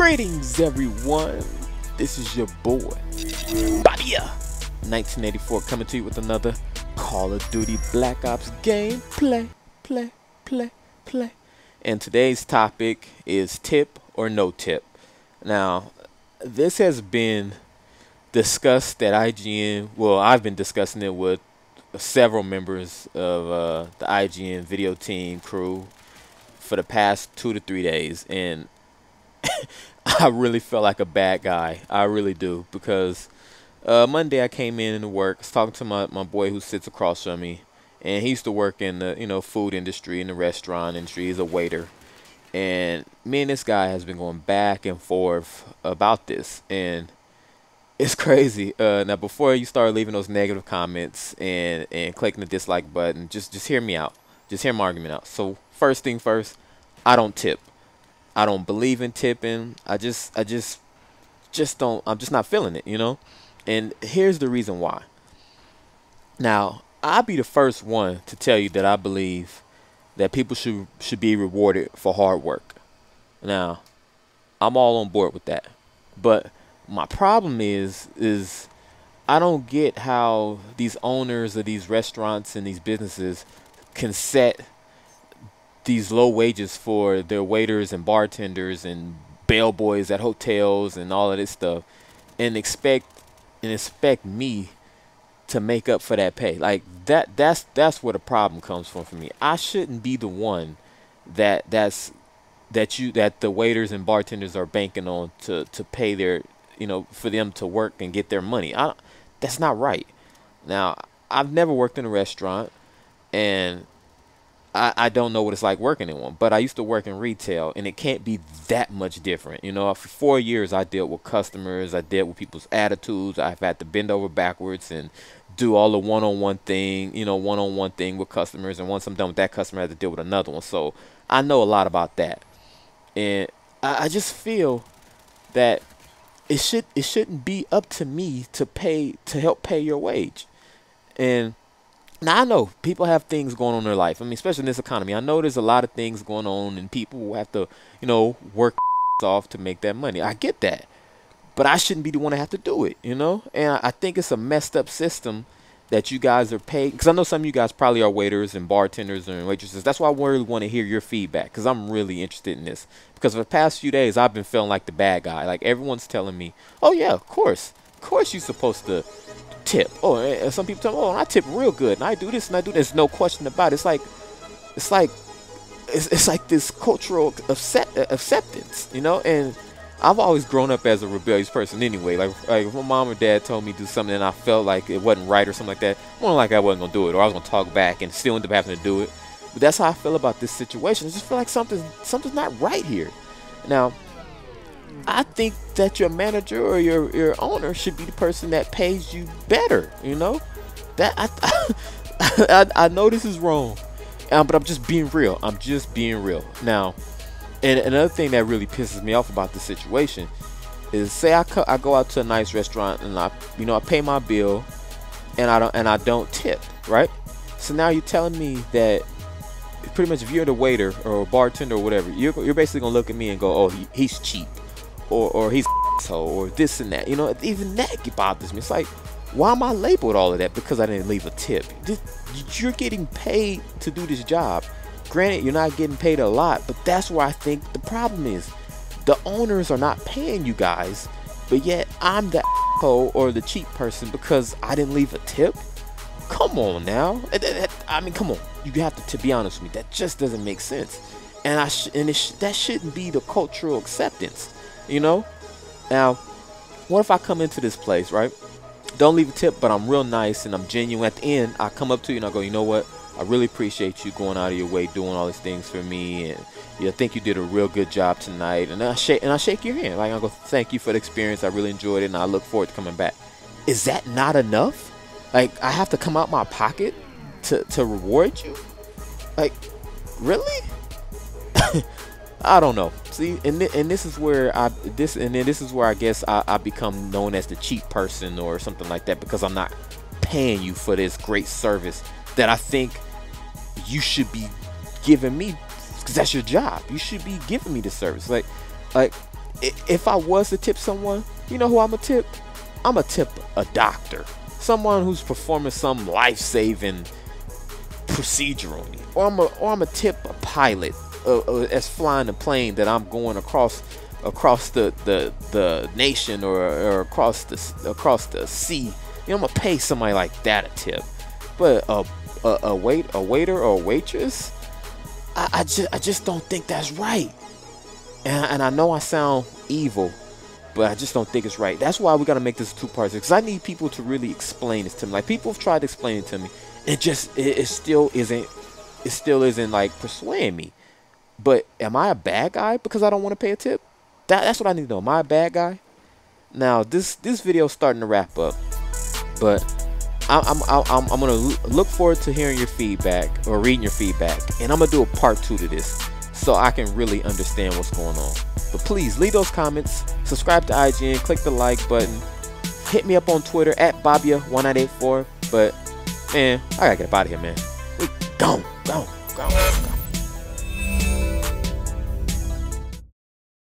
Greetings everyone, this is your boy, bobbya1984 coming to you with another Call of Duty Black Ops gameplay, play. And today's topic is tip or no tip. Now, this has been discussed at IGN, well, I've been discussing it with several members of the IGN video team crew for the past 2 to 3 days, and I really felt like a bad guy. I really do, because Monday I came in to work. I was talking to my boy who sits across from me, and he used to work in the food industry, in the restaurant industry. He's a waiter, and me and this guy has been going back and forth about this, and it's crazy. Now, before you start leaving those negative comments and clicking the dislike button, just hear me out. Just hear my argument out. So first thing first, I don't tip. I don't believe in tipping. I just don't. I'm just not feeling it, And here's the reason why. Now, I'll be the first one to tell you that I believe that people should be rewarded for hard work. Now, I'm all on board with that. But my problem is I don't get how these owners of these restaurants and these businesses can set these low wages for their waiters and bartenders and bellboys at hotels and all of this stuff, and expect me to make up for that pay. Like that's where the problem comes from for me. I shouldn't be the one that the waiters and bartenders are banking on to pay their, for them to work and get their money. That's not right. Now, I've never worked in a restaurant, and I don't know what it's like working in one, but I used to work in retail, and it can't be that much different. For 4 years, I dealt with customers. I dealt with people's attitudes. I've had to bend over backwards and do all the one-on-one thing with customers. And once I'm done with that customer, I have to deal with another one. So I know a lot about that. And I just feel that it shouldn't be up to me to help pay your wage. And now, I know people have things going on in their life. I mean, especially in this economy. I know there's a lot of things going on, and people will have to, work off to make that money. I get that. But I shouldn't be the one to have to do it, And I think it's a messed up system that you guys are paid. Because I know some of you guys probably are waiters and bartenders and waitresses. That's why I really want to hear your feedback, because I'm really interested in this. Because for the past few days, I've been feeling like the bad guy. Like, everyone's telling me, oh, yeah, of course you're supposed to tip. Oh, and some people tell me, oh, I tip real good, and I do this and I do this. No question about it. It's like this cultural acceptance, And I've always grown up as a rebellious person anyway. Like if my mom or dad told me to do something and I felt like it wasn't right or something like that, more than likely I wasn't gonna do it, or I was gonna talk back and still end up having to do it. But that's how I feel about this situation. I just feel like something's not right here. Now, I think that your manager or your owner should be the person that pays you better, That I know this is wrong, but I'm just being real. Now, and another thing that really pisses me off about this situation is, say I go out to a nice restaurant and I pay my bill and I don't tip, right? So now you're telling me that pretty much if you're the waiter or a bartender or whatever, you're basically gonna look at me and go, oh, he's cheap. Or he's or this and that, even that bothers me. It's like, why am I labeled all of that because I didn't leave a tip? You're getting paid to do this job. Granted, you're not getting paid a lot, but that's where I think the problem is. The owners are not paying you guys, but yet I'm the or the cheap person because I didn't leave a tip. Come on now. I mean, come on. You have to be honest with me. That just doesn't make sense. And that shouldn't be the cultural acceptance. Now, what if I come into this place, right? Don't leave a tip, but I'm real nice and I'm genuine. At the end, I come up to you and I go, you know what? I really appreciate you going out of your way, doing all these things for me, and I think you did a real good job tonight. And I shake your hand. Like, I go, thank you for the experience. I really enjoyed it, and I look forward to coming back. Is that not enough? Like, I have to come out my pocket to reward you? Like, really? I don't know. See, and this is where I guess I become known as the cheap person or something like that, because I'm not paying you for this great service that I think you should be giving me, because that's your job. You should be giving me the service. Like if I was to tip someone, you know who I'm a tip? I'm a tip a doctor, someone who's performing some life-saving procedure on me, or I'm a tip a pilot that's flying a plane that I'm going across the nation or across the sea. You know, I'm gonna pay somebody like that a tip. But a waiter or a waitress, I just don't think that's right. And I know I sound evil, but I just don't think it's right. That's why we gotta make this two parts, because I need people to really explain this to me. Like, people have tried to explain it to me, and it still isn't like persuading me. But am I a bad guy because I don't want to pay a tip? That's what I need to know. Am I a bad guy? Now this video is starting to wrap up, but I'm gonna look forward to hearing your feedback or reading your feedback, and I'm gonna do a part 2 to this so I can really understand what's going on. But please leave those comments, subscribe to IGN, click the like button, hit me up on Twitter at bobbya1984. But man, I gotta get up out of here, man. We gone.